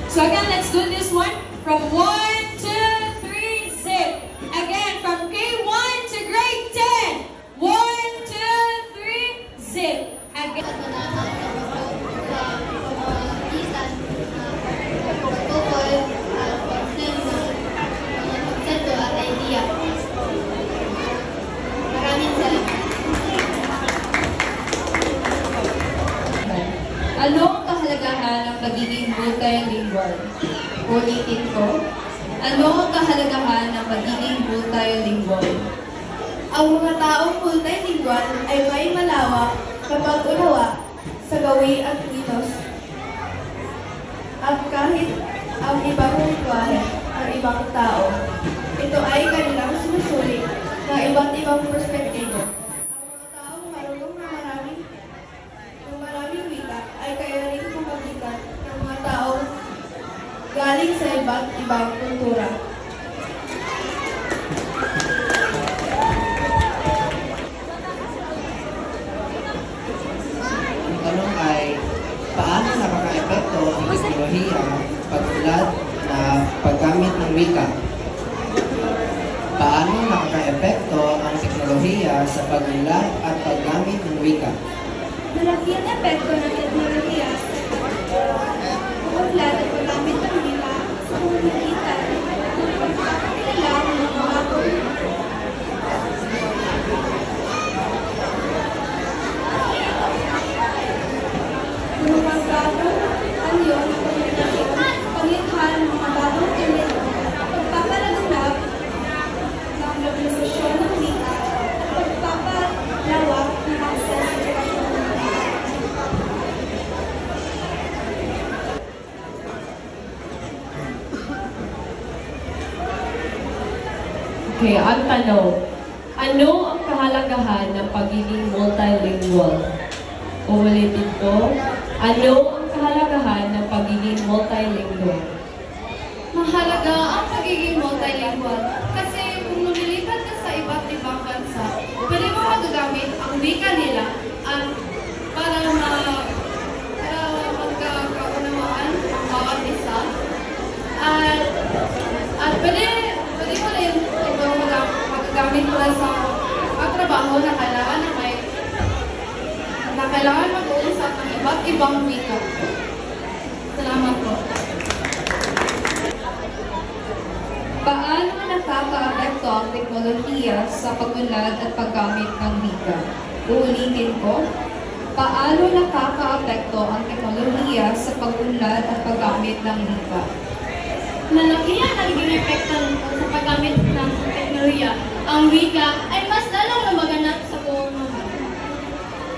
So again, let's do this one from 1, 2, 3, zip. Again, from K1 to grade 10. 1, 2, 3, zip. Again. Ano ang kahalagahan ng pagiging multilingual? Ulitin ko. Ano ang kahalagahan ng pagiging multilingual? Ang mga taong multilingual ay may malawak kapag unawa sa gawi at kilos at kahit ang ibang lingwahe ng ibang tao. Ito ay kanilang sinusulit na iba't ibang perspektibo. Ang mga taong marunong na maraming wika ay kaya rin kumagitan ng mga taong galing sa iba't ibang kultura. Ang tanong ay, paano nakaka-epekto ang teknolohiya pag-ulat na paggamit ng wika? Paano nakaka-epekto ang teknolohiya sa pag-ulat at paggamit ng wika? Malaki ang epekto ng teknolohiya sa pag-ulat at paggamit ng wika sa pamamagitan ng pagkakakilala ng mga bagong anyo ng komunikasyon, paglikha ng mga bagong elemento, pagpapalaganap ng globalisasyon ng wika at pagpapalawak ng akses sa edukasyon ng wika. Okay, ang tanong. Ano ang kahalagahan ng pagiging multilingual? Uulitin ko. Ano ang kahalagahan ng pagiging multilingual? Mahalaga ang pagiging multilingual kasi kung lumilipat ka sa iba't ibang bansa, pwede mo magagamit ang wika nila para magkakaunawaan ang bawat isa. At pwede mo rin magagamit mo sa pagtrabaho na kailangan mag-uusap ng iba't ibang wika. Salamat po. Paano nakaka-apekto ang teknolohiya sa pag-unlad at paggamit ng wika? Uulitin ko. Paano nakaka-apekto ang teknolohiya sa pag-unlad at paggamit ng wika? Malaki ang naging epekto sa paggamit ng teknolohiya. Ang wika ay mas lalong lumaganap sa buong mundo.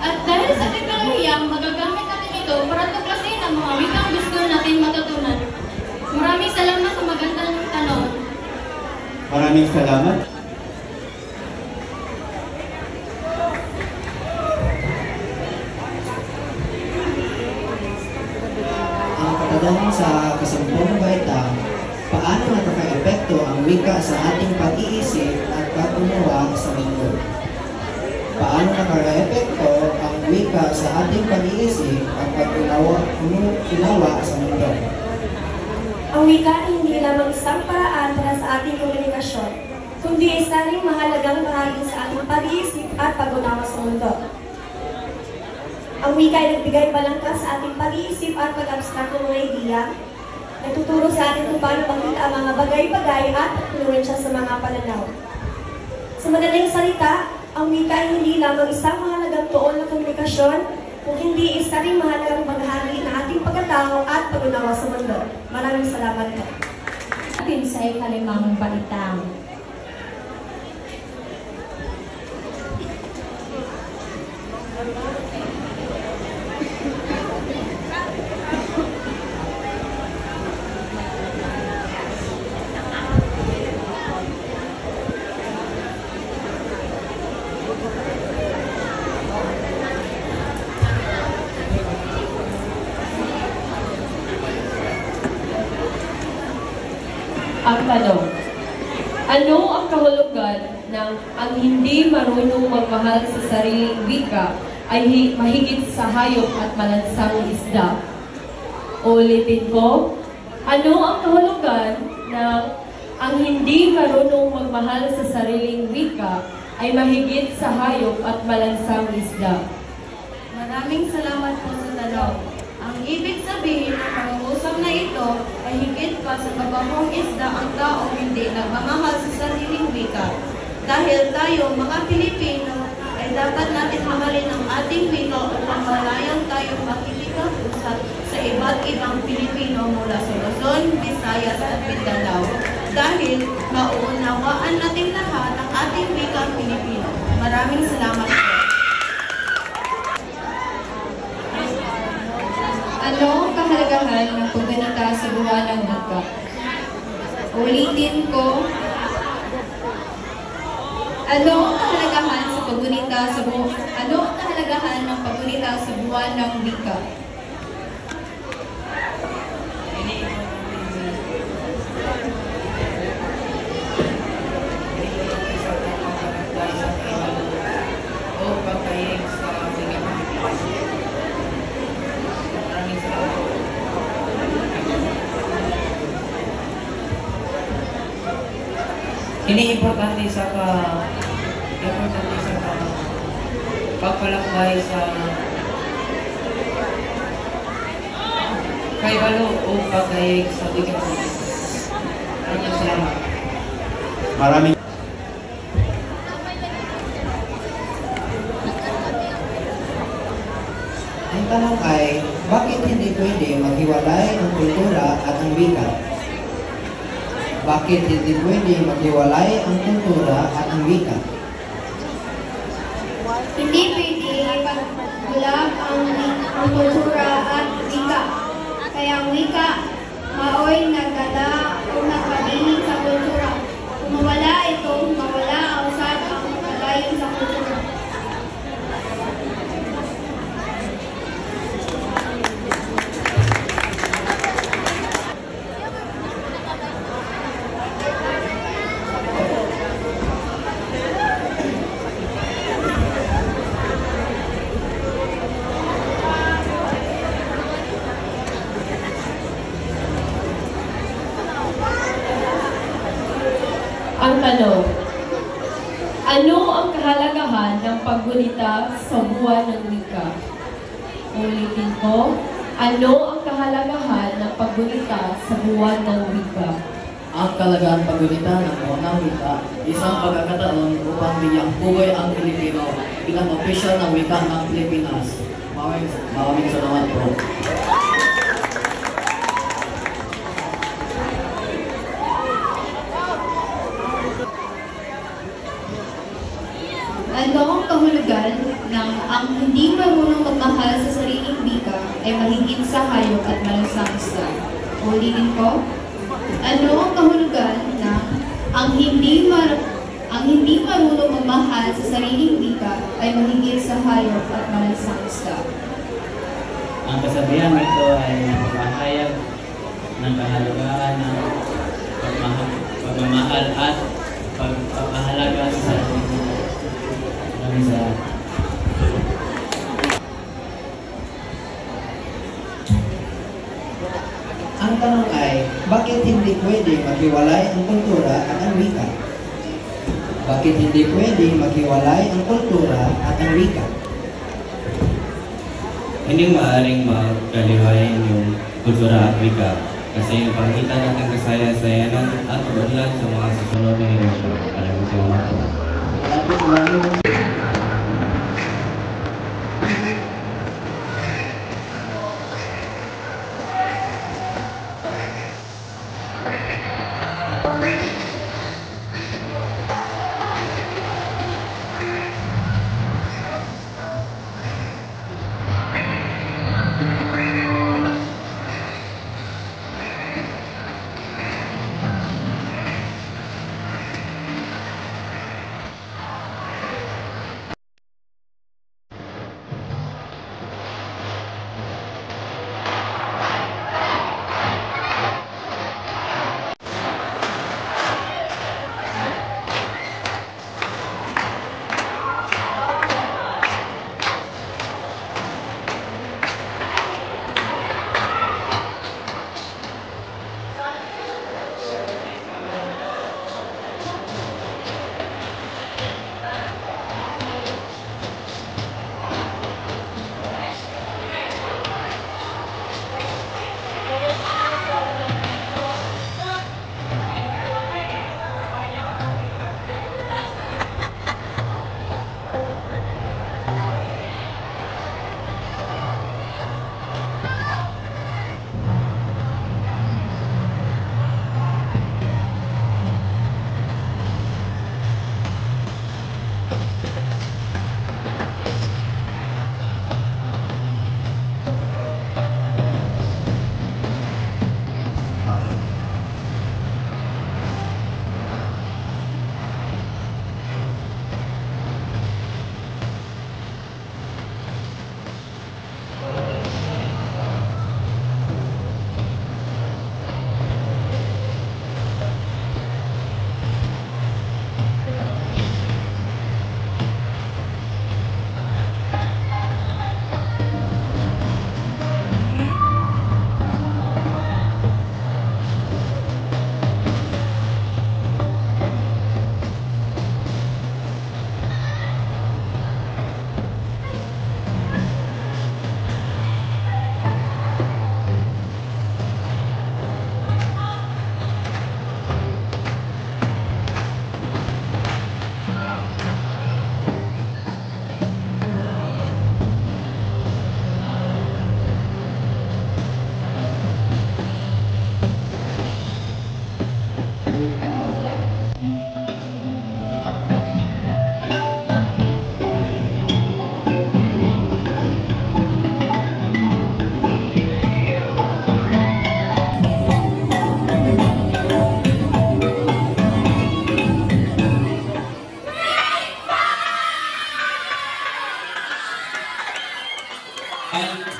At dahil sa teknolohiya, magagamit natin ito para tuklasin ang mga wikang gusto natin matutunan. Maraming salamat sa magandang tanong. Maraming salamat. Ang katanungan sa kasampung baitang, paano nakaka-epekto ang wika sa ating pag-iisip at pag-unawa sa mundo? Paano nakaka-epekto ang wika sa ating pag-iisip at pag-unawa sa mundo? Ang wika ay hindi lamang isang paraan para sa ating komunikasyon, kundi isa ring mahalagang bahagi sa ating pag-iisip at pag-unawa sa mundo. Ang wika ay nagbigay balangkas sa ating pag-iisip at pag-abstract ng mga ideya, nagtuturo sa atin kung paano makita ang mga bagay-bagay at pagtulungan siya sa mga pananaw. Sa madaling salita, ang wika ay hindi lamang isang mahalagang tuon ng komunikasyon, kung hindi isa ring mahalagang bahagi ng ating pagkatao at pag-unawa sa mundo. Maraming salamat po. Atin sa ikalimang baitang. Ang tanong, ano ang kahulugan ng ang hindi marunong magmahal sa sariling wika ay mahigit sa hayop at malansang isda? Ulitin ko, ano ang kahulugan ng ang hindi marunong magmahal sa sariling wika ay mahigit sa hayop at malansang isda? Maraming salamat po sa tanong. Ang ibig sabihin ng pangungusap na ito ay higit pa sa kabahong isda ang taong hindi nagmamahal sa sariling wika. Dahil tayo, mga Pilipino, ay dapat natin mahalin ang ating wika upang malayang tayong makikipag-usap sa iba't ibang Pilipino mula sa Luzon, Visayas at Mindanao. Dahil mauunawaan natin lahat ang ating wika Pilipino. Maraming salamat po. Ano ang kahalagahan ng pagganita sa buwan ng wika? Ulitin ko. Ano ang kahalagahan ng paggunita sa buwan ng wika? Ini importante sa pagpalakbay sa kaibalo o pagdaig sa bigyan. Maraming salamat. Maraming Ang tanong ay, bakit hindi pwede maghiwalay ang kultura at ang wika? Bakit hindi pwede maghiwalay ang kultura at ang wika? Hindi pwede ipagbulag ang kultura at wika. Kaya ang wika, maoy nagdala o nagpadinig sa kultura. Kung mawala ito, mawala ang usad ang kagayon sa kultura. Ang tanong, ano ang kahalagahan ng paggunita sa buwan ng wika? Ulitin ko, ano ang kahalagahan ng paggunita sa buwan ng wika? Ang kalagahan paggunita ng unang wika, isang pagkakataon upang binyang buhay ang Pilipino bilang opisyal na wika ng Pilipinas. Maraming salamat po. Ano ang kahulugan ng ang hindi marunong magmahal sa sariling wika ay mahigit sa hayop at malansang isda? Ulitin ko. Ano ang kahulugan ng ang hindi marunong magmahal sa sariling wika ay mahigit sa hayop at malansang isda? Ang kasabihan nito ay nagpapahayag ng kahalagahan ng pagmamahal at pagpapahalaga sa sarili. Maraming salamat. Ang tanong ay, bakit hindi pwede maghiwalay ang kultura at ang wika? Bakit hindi pwede maghiwalay ang kultura at ang wika? Hindi maaaring magkaliwain yung kultura at wika kasi yung pagkita natin kasaya-sayanan at pag-unlad sa mga susunod na henerasyon. Maraming salamat po.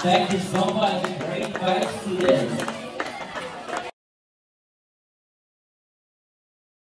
Thank you so much. Great fight students.